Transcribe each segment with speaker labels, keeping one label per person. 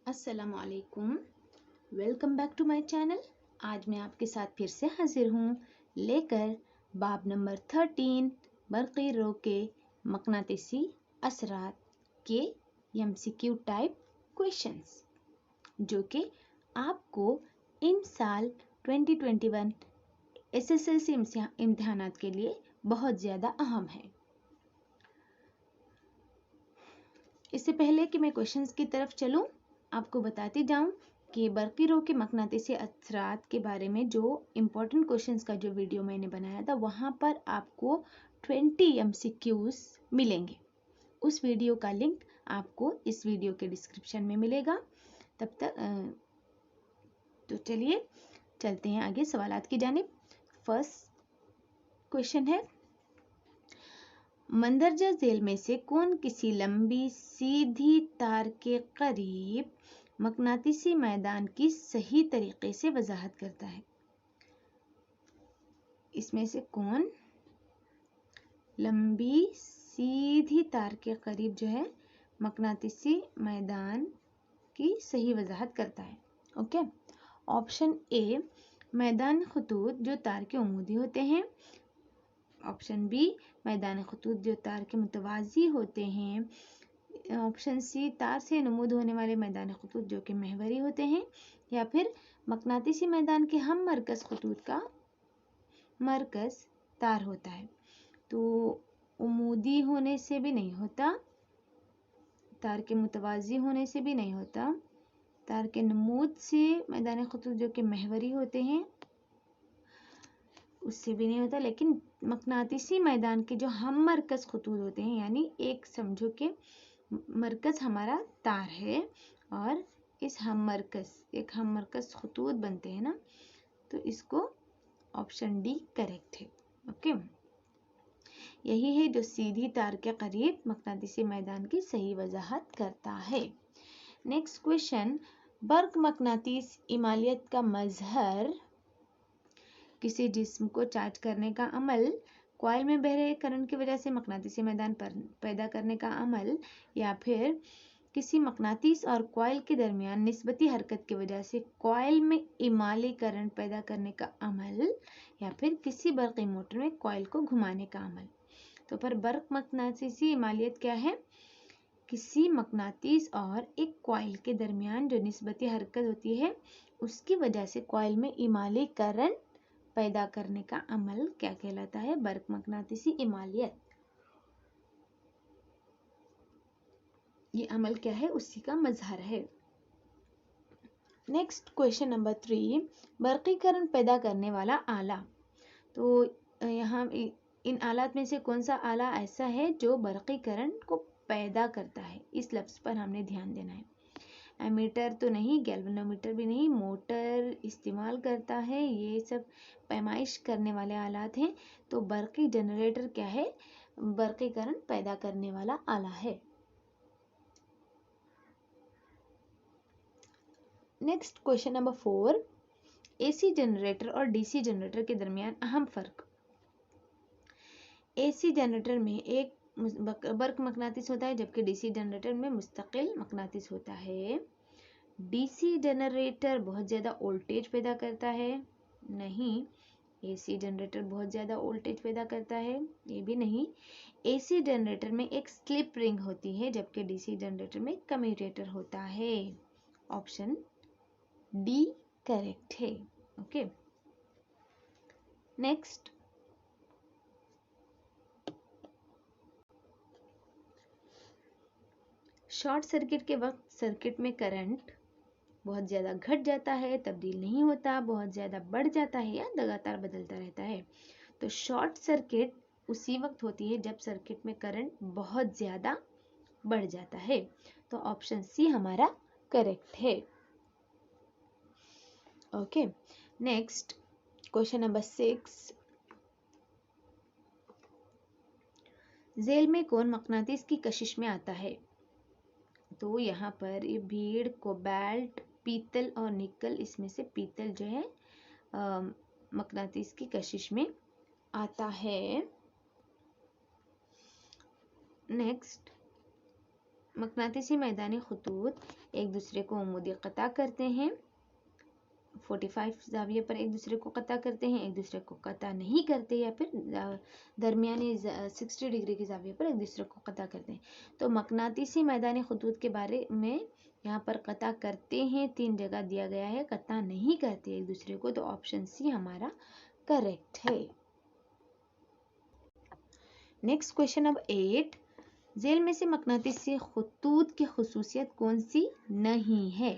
Speaker 1: अस्सलामु अलैकुम। Welcome back to my channel. आज मैं आपके साथ फिर से हाजिर हूँ लेकर बाब नंबर 13 बरक़ी रो के मकनातीसी असरात के MCQ टाइप क्वेश्चंस, जो कि आपको इन साल 2021 SSLC इम्तिहानात के लिए बहुत ज़्यादा अहम है। इससे पहले कि मैं क्वेश्चंस की तरफ चलूँ, आपको बताती जाऊं कि बरक़ी रो के मकनातीसी असरात के बारे में जो इम्पोर्टेंट क्वेश्चंस का जो वीडियो मैंने बनाया था, वहाँ पर आपको 20 MCQs मिलेंगे। उस वीडियो का लिंक आपको इस वीडियो के डिस्क्रिप्शन में मिलेगा। तब तक तो चलिए चलते हैं आगे सवालात की जानिब। फर्स्ट क्वेश्चन है, मंदरजा झेल में से कौन किसी लंबी सीधी तार के करीब मकनातीसी मैदान की सही तरीके से वजाहत करता है? इसमें से कौन लंबी सीधी तार के करीब जो है मकनातीसी मैदान की सही वजाहत करता है? ओके, ऑप्शन ए मैदान खतूत जो तार के उमूदी होते हैं, ऑप्शन बी मैदान खतूत जो तार के मुतवाज़ी होते हैं, ऑप्शन सी तार से नमूद होने वाले मैदान खतूत जो कि महवरी होते हैं, या फिर मकनातीसी मैदान के हम मरकज़ खतूत का मरकज़ तार होता है। तो उमूदी होने से भी नहीं होता, तार के मुतवाज़ी होने से भी नहीं होता, तार के नमूद से मैदान खतूत जो कि महवरी होते हैं उससे भी नहीं होता, लेकिन मकनातीसी मैदान के जो हम मरकज़ खतूत होते हैं, यानी एक समझो कि मरकज़ हमारा तार है और इस हम मरकज़ खतूत बनते हैं ना, तो इसको ऑप्शन डी करेक्ट है। ओके, यही है जो सीधी तार के करीब मकनातीसी मैदान की सही वजाहत करता है। नेक्स्ट क्वेश्चन, बर्क मकनातीस इमालियत का मजहर किसी जिस्म को चार्ज करने का अमल, कॉइल में बह रहे करंट की वजह से मकनातीसी मैदान पैदा करने का अमल, या फिर किसी मकनातीस और कॉइल के दरमियान निस्बती हरकत की वजह से कॉइल में इमाली करंट पैदा करने का अमल, या फिर किसी बर्क़ी मोटर में कॉइल को घुमाने का अमल। तो पर बर्क मकनातीसी इमालियत क्या है? किसी मकनातीस और एक कॉइल के दरमियान जो निस्बती हरकत होती है उसकी वजह से कॉइल में इमाली करंट पैदा करने का अमल क्या कहलाता है? बर्क मकनातीसी इमालियत। ये अमल क्या है? उसी का मजहर है। नेक्स्ट क्वेश्चन नंबर 3, बर्क़ी करंट पैदा करने वाला आला। तो यहाँ इन आलात में से कौन सा आला ऐसा है जो बर्क़ी करंट को पैदा करता है? इस लफ्ज़ पर हमने ध्यान देना है। एमीटर तो नहीं, गैल्वेनोमीटर भी नहीं, मोटर इस्तेमाल करता है, ये सब पैमाइश करने वाले आलात हैं। तो बर्क़ी जनरेटर क्या है? बर्क़ी करंट पैदा करने वाला आला है। Next question number 4, AC generator और DC जनरेटर के दरमियान अहम फ़र्क। AC जनरेटर में एक बर्क मकनातीस होता है, जबकि DC जनरेटर में मुस्तकिल मकनातीस होता है। DC जनरेटर बहुत ज़्यादा वोल्टेज पैदा करता है? नहीं। AC जनरेटर बहुत ज़्यादा वोल्टेज पैदा करता है? ये भी नहीं। AC जनरेटर में एक स्लिप रिंग होती है, जबकि DC जनरेटर में कम्यूटेटर होता है। ऑप्शन डी करेक्ट है। ओके, नेक्स्ट, शॉर्ट सर्किट के वक्त सर्किट में करंट बहुत ज़्यादा घट जाता है, तब्दील नहीं होता, बहुत ज़्यादा बढ़ जाता है या लगातार बदलता रहता है। तो शॉर्ट सर्किट उसी वक्त होती है जब सर्किट में करंट बहुत ज़्यादा बढ़ जाता है। तो ऑप्शन सी हमारा करेक्ट है। ओके, नेक्स्ट क्वेश्चन नंबर 6, झेल में कौन मकनातीस की कशिश में आता है? तो यहाँ पर ये भीड़, कोबाल्ट, पीतल और निकल, इसमें से पीतल जो है मकनातीस की कशिश में आता है। नेक्स्ट, मकनातीसी मैदानी खतूत एक दूसरे को उमूदी क़ता करते हैं, 45 ज़ाविये पर एक दूसरे को क़ता करते हैं, एक दूसरे को क़ता नहीं करते, या फिर दरमियानी 60 डिग्री के ज़ाविये पर एक दूसरे को क़ता करते हैं। तो मकनातीसी मैदानी खतूत के बारे में यहाँ पर क़ता करते हैं 3 जगह दिया गया है, क़ता नहीं करते एक दूसरे को, तो ऑप्शन सी हमारा करेक्ट है। नेक्स्ट क्वेश्चन नंबर 8, झेल में से मकनातीसी खतूत की खुसूसियत कौन सी नहीं है?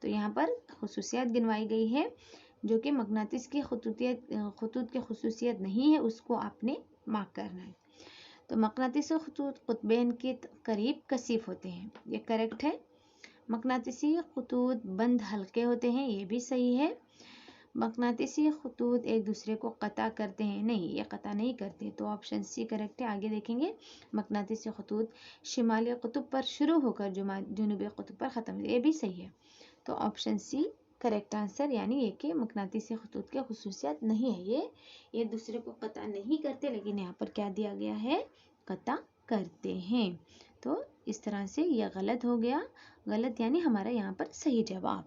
Speaker 1: तो यहाँ पर खुसूसियत गिनवाई गई है, जो कि मकनातीस की खतूत की खुसूसियत नहीं है, उसको आपने मार्क करना है। तो मकनातीसी खतूत कुतबैन के करीब कसीफ होते हैं, ये करेक्ट है। मकनातीसी खतूत बंद हल्के होते हैं, ये भी सही है। मकनातीसी खतूत एक दूसरे को क़ता करते हैं, नहीं, ये क़ता नहीं करते, तो ऑप्शन सी करेक्ट है। आगे देखेंगे, मकनातीसी खतूत शिमाली कुतुब पर शुरू होकर जुनूबी कुतुब पर ख़त्म, ये भी सही है। तो ऑप्शन सी करेक्ट आंसर, यानी ये कि मकनातीसी खतूत की खुसूसियत नहीं है, ये दूसरे को क़ता नहीं करते, लेकिन यहाँ पर क्या दिया गया है, क़ता करते हैं। तो इस तरह से यह गलत हो गया, गलत यानी हमारा यहाँ पर सही जवाब।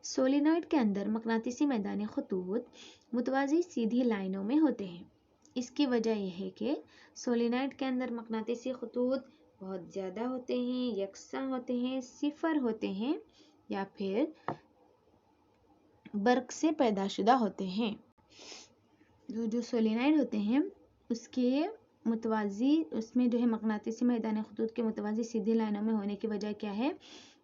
Speaker 1: सोलिनॉइड के अंदर मकनातीसी मैदानी खतूत मुतवाज़ी सीधी लाइनों में होते हैं। इसकी वजह यह है कि सोलिनॉइड के अंदर मकनातीसी खतूत बहुत ज़्यादा होते हैं, यकसा होते हैं, सिफर होते हैं, या फिर बर्क से पैदाशुदा होते हैं। जो सोलिनॉइड होते हैं उसके मुतवाज़ी, उसमें जो है मकनातीसी मैदानी खतूत के मुतवाज़ी सीधी लाइनों में होने की वजह क्या है?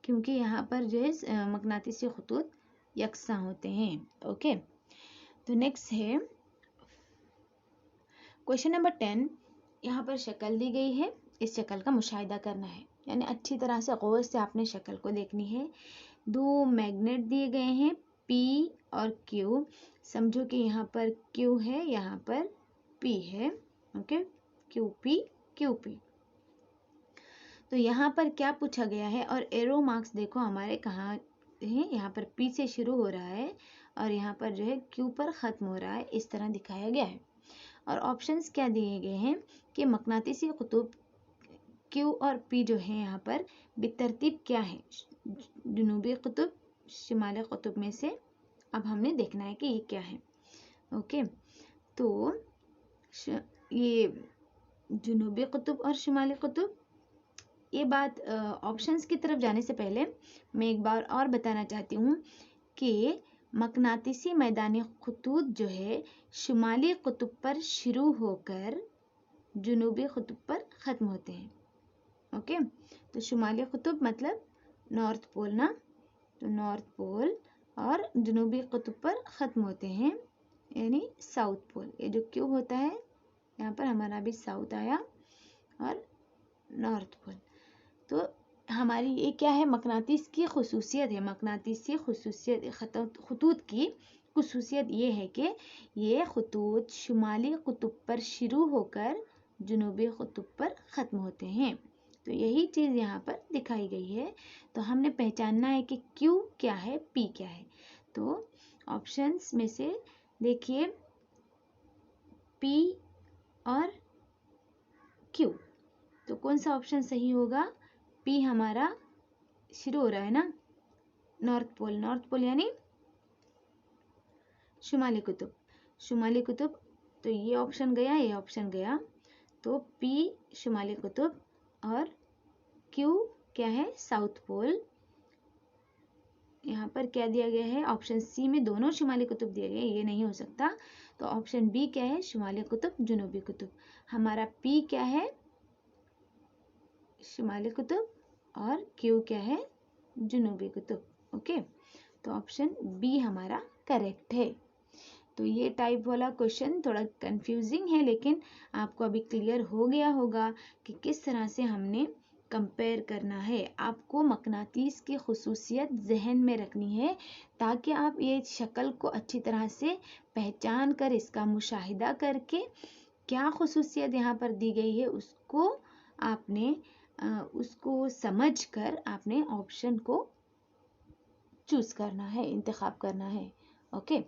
Speaker 1: क्योंकि यहाँ पर जो है मकनातीसी खतूत यकसा होते हैं। ओके, तो नेक्स्ट है क्वेश्चन नंबर 10। यहाँ पर शक्ल दी गई है, इस शक्ल का मुशाहिदा करना है, यानी अच्छी तरह से गौर से आपने शक्ल को देखनी है। 2 मैग्नेट दिए गए हैं, P और Q। समझो कि यहाँ पर Q है, यहाँ पर P है। Okay, QP QP। तो यहाँ पर क्या पूछा गया है, और एरो मार्क्स देखो हमारे कहाँ है, यहाँ पर P से शुरू हो रहा है और यहाँ पर जो है Q पर ख़त्म हो रहा है, इस तरह दिखाया गया है। और ऑप्शंस क्या दिए गए हैं कि मकनातीसी कुतुब Q और P जो है यहाँ पर बेतरतीब क्या है, जुनूबी कुतुब शिमाली कुतुब में से। अब हमने देखना है कि ये क्या है। ओके, तो ये जुनूबी कुतुब और शिमाली कुतुब, ये बात ऑप्शंस की तरफ जाने से पहले मैं एक बार और बताना चाहती हूँ कि मकनातीसी मैदानी खतूत जो है शुमाली कुतुब पर शुरू होकर जुनूबी कुतुब पर ख़त्म होते हैं। ओके, तो शुमाली कुतुब मतलब नॉर्थ पोल ना, तो नॉर्थ पोल, और जुनूबी कुतुब पर ख़त्म होते हैं यानी साउथ पोल। ये जो क्यों होता है, यहाँ पर हमारा भी साउथ आया और नॉर्थ पोल। तो हमारी ये क्या है, मकनातीस की खुसूसियत है। मकनातीसी खुसूसियत खतूत की खुसूसियत ये है कि ये खतूत शुमाली कुतुब पर शुरू होकर जुनूबी कुतुब पर ख़त्म होते हैं। तो यही चीज़ यहाँ पर दिखाई गई है। तो हमने पहचानना है कि Q क्या है, P क्या है। तो ऑप्शंस में से देखिए P और Q, तो कौन सा ऑप्शन सही होगा? P हमारा शुरू हो रहा है ना नॉर्थ पोल, नॉर्थ पोल यानी शुमाली कुतुब, शुमाली कुतुब। तो ये ऑप्शन गया, ये ऑप्शन गया, तो P शुमाली कुतुब और Q क्या है, साउथ पोल। यहाँ पर क्या दिया गया है, ऑप्शन सी में दोनों शुमाली कुतुब दिए गए, ये नहीं हो सकता। तो ऑप्शन बी क्या है, शुमाली कुतुब जुनूबी कुतुब। हमारा P क्या है, शुमाली कुतुब, और Q क्या है, जुनूबी कुतुब। ओके, तो ऑप्शन बी हमारा करेक्ट है। तो ये टाइप वाला क्वेश्चन थोड़ा कंफ्यूजिंग है, लेकिन आपको अभी क्लियर हो गया होगा कि किस तरह से हमने कंपेयर करना है। आपको मकनातीस की खुसूसियत जहन में रखनी है ताकि आप ये शक्ल को अच्छी तरह से पहचान कर, इसका मुशाहिदा करके क्या खुसूसियत यहाँ पर दी गई है उसको आपने उसको समझकर आपने ऑप्शन को चूज करना है, इंतखाब करना है। Okay,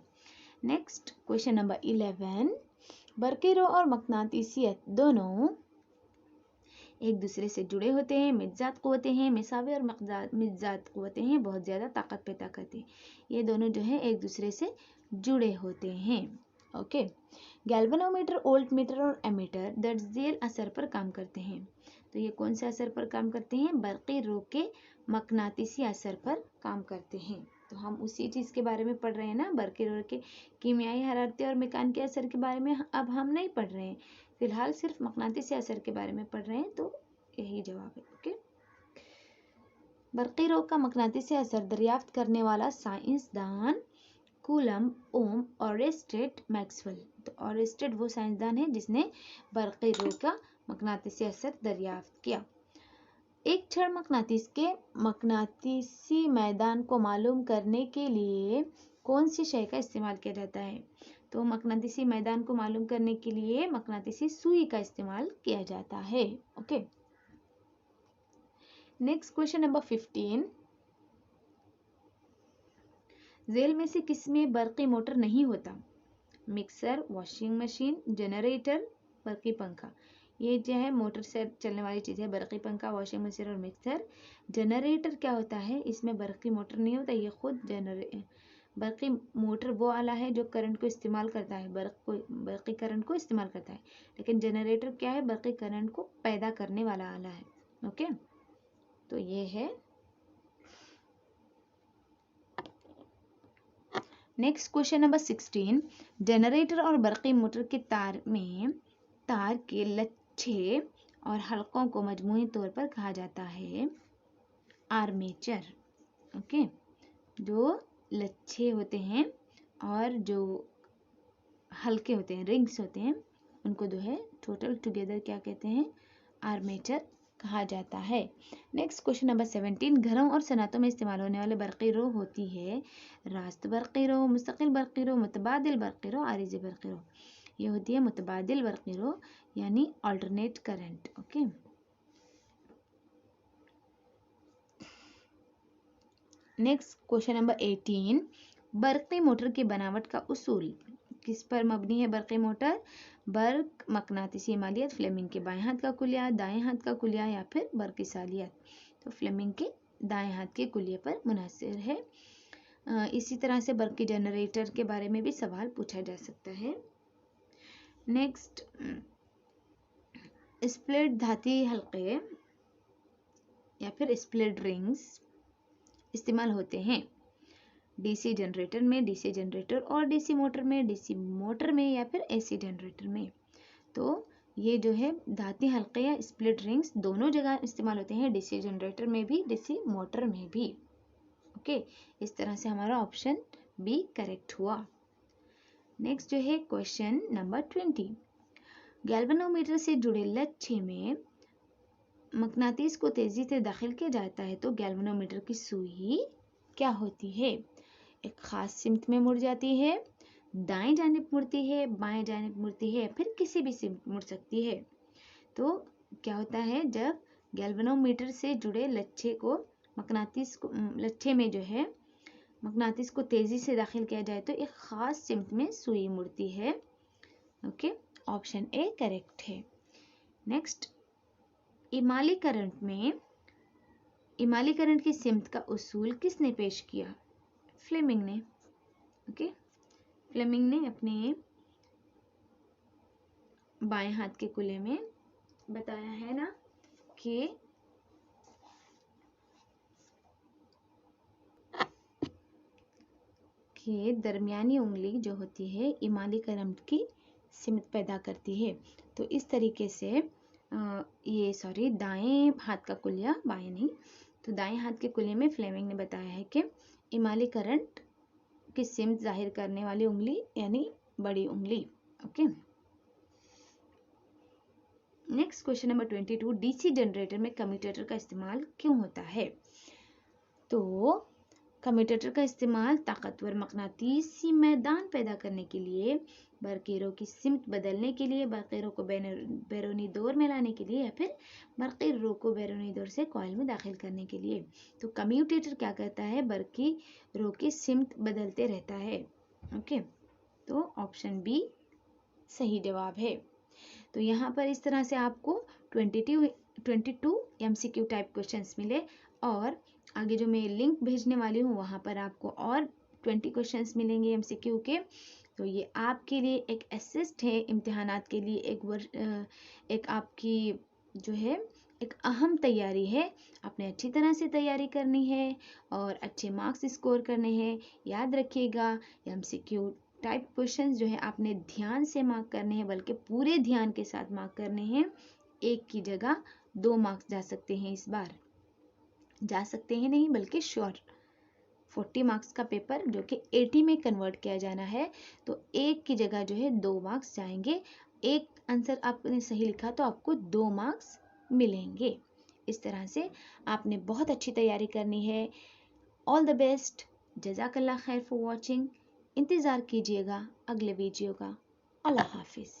Speaker 1: next question number 11। बरक़ी रो और मकनातीसियत दोनों एक दूसरे से जुड़े होते हैं। मिज़ात क़ुव्वतें हैं, मिसावी और मिज़ात क़ुव्वतें हैं, बहुत ज़्यादा ताकत पैदा करते हैं। ये दोनों जो है एक दूसरे से जुड़े होते हैं। ओके, गैल्वेनोमीटर, वोल्टमीटर और एमीटर दर्जेल असर पर काम करते हैं। तो ये कौन से असर पर काम करते हैं? बरक़ी रो के मकनातीसी असर पर काम करते हैं। तो हम उसी चीज़ के बारे में पढ़ रहे हैं ना, बरक़ी रो के कीमियाई, हरारती और मैकेनिकी असर के बारे में अब हम नहीं पढ़ रहे हैं, फिलहाल सिर्फ मकनातीसी असर के बारे में पढ़ रहे हैं। तो यही जवाब है। ओके, बरक़ी रो का मकनातीसी असर दरियाफ्त करने वाला साइंसदान कूलम, ओम, ऑरेस्टेड, मैक्सवेल। तो ऑरेस्टेड वो साइंसदान है जिसने बरक़ी रो का मकनातीसी असर दरियाफ्त किया। एक क्षण मकनातीस के मकनातीसी मैदान को मालूम करने के लिए कौन सी शय का इस्तेमाल किया जाता है? तो मकनातीसी मैदान को मालूम करने के लिए मकनातीसी सुई का इस्तेमाल किया जाता है। ओके, नेक्स्ट क्वेश्चन नंबर 15, झेल में से किसमें बरक़ी मोटर नहीं होता? मिक्सर, वॉशिंग मशीन, जनरेटर, बरक़ी पंखा। ये जो है मोटर से चलने वाली चीज़ है, बरक़ी पंखा, वॉशिंग मशीन और मिक्सर। जनरेटर क्या होता है? इसमें बरक़ी मोटर नहीं होता, ये खुद बरक़ी मोटर वो आला है जो करंट को इस्तेमाल करता है, बरक़ी करंट को इस्तेमाल करता है। लेकिन जनरेटर क्या है? बरक़ी करंट को पैदा करने वाला आला है। ओके, तो ये है। नेक्स्ट क्वेश्चन नंबर 16, जनरेटर और बरक़ी मोटर के तार के लच्छे और हलकों को मजमूई तौर पर कहा जाता है आर्मेचर। ओके, जो लच्छे होते हैं और जो हल्के होते हैं, रिंग्स होते हैं, उनको जो है टोटल टुगेदर क्या कहते हैं? आर्मेचर कहा जाता है। नेक्स्ट क्वेश्चन नंबर 17, घरों और सनातों में इस्तेमाल होने वाले बरक़ी रो होती है रास्त बरक़ी रो, मुस्तकिल बरक़ी रो, मुतबादिल बरक़ी रो, आरिज़ी बरक़ी रो। ये होती है मुतबादिल बरक़ी रो यानी alternate current. Okay, next question number 18, बरक़ी मोटर की बनावट का उसूल किस पर मबनी है? बरक़ी मोटर बर्क, मकनातीसी इमालियत, फ्लेमिंग के बाएं हाथ का कुलिया, दाएं हाथ का कुलिया या फिर बर्क़ी सालियत। तो फ्लेमिंग के दाएं हाथ के कुलिये पर मुनहसर है। इसी तरह से बरक़ी जनरेटर के बारे में भी सवाल पूछा जा सकता है। नेक्स्ट, स्प्लिट धाती हल्के या फिर स्प्लिट रिंग्स इस्तेमाल होते हैं डीसी जनरेटर में, डीसी जनरेटर और डीसी मोटर में, डीसी मोटर में या फिर एसी जनरेटर में। तो ये जो है धाती हल्के या स्प्लिट रिंग्स दोनों जगह इस्तेमाल होते हैं, डीसी जनरेटर में भी, डीसी मोटर में भी। ओके, इस तरह से हमारा ऑप्शन बी करेक्ट हुआ। नेक्स्ट जो है क्वेश्चन नंबर 20, गैल्वेनोमीटर से जुड़े लच्छे में मकनातीस को तेजी से दाखिल किया जाता है तो गैल्वेनोमीटर की सुई क्या होती है? एक खास सिमत में मुड़ जाती है, दाएं जानिब मुड़ती है, बाएं जानिब मुड़ती है, फिर किसी भी सिमत मुड़ सकती है। तो क्या होता है, जब गैल्वेनोमीटर से जुड़े लच्छे में जो है मकनातीस को तेजी से दाखिल किया जाए तो एक खास सिमत में सुई मुड़ती है। ओके, ऑप्शन ए करेक्ट है। नेक्स्ट, इमाली करंट की सिमत का उसूल किसने पेश किया? फ्लेमिंग ने। ओके, फ्लेमिंग ने अपने बाएं हाथ के कुले में बताया है ना कि दरमियानी उंगली जो होती है इमाली करंट की सिमत पैदा करती है। तो इस तरीके से दाएं हाथ का कुलिया, बाएं नहीं तो दाएं हाथ के कुलिये में फ्लेमिंग ने बताया है कि इमाली करंट की सिमत जाहिर करने वाली उंगली यानी बड़ी उंगली। Okay, next question number 22, DC generator में कम्यूटेटर का इस्तेमाल क्यों होता है? तो कम्यूटेटर का इस्तेमाल ताकतवर मकनातीसी मैदान पैदा करने के लिए, बरक़ी रो की सिमत बदलने के लिए, बरक़ी रो को बैरूनी दौर में लाने के लिए या फिर बरक़ी रो को बैरूनी दौर से कॉइल में दाखिल करने के लिए। तो कम्यूटेटर क्या करता है? बरक़ी रो की सिमत बदलते रहता है। ओके, तो ऑप्शन बी सही जवाब है। तो यहाँ पर इस तरह से आपको 22 MCQ टाइप क्वेश्चंस मिले, और आगे जो मैं लिंक भेजने वाली हूँ वहाँ पर आपको और 20 क्वेश्चंस मिलेंगे MCQ के। तो ये आपके लिए एक असिस्ट है इम्तिहानात के लिए, एक आपकी जो है एक अहम तैयारी है। आपने अच्छी तरह से तैयारी करनी है और अच्छे मार्क्स स्कोर करने हैं। याद रखिएगा, MCQ टाइप क्वेश्चंस जो है आपने ध्यान से मार्क करने हैं, बल्कि पूरे ध्यान के साथ मार्क करने हैं। एक की जगह 2 मार्क्स जा सकते हैं, इस बार जा सकते हैं नहीं बल्कि श्योर। 40 मार्क्स का पेपर जो कि 80 में कन्वर्ट किया जाना है, तो एक की जगह जो है 2 मार्क्स जाएंगे। एक आंसर आपने सही लिखा तो आपको 2 मार्क्स मिलेंगे। इस तरह से आपने बहुत अच्छी तैयारी करनी है। All the best. जज़ाकल्लाह खैर फॉर वॉचिंग। इंतज़ार कीजिएगा अगले वीडियो का। अल्लाह हाफिज़।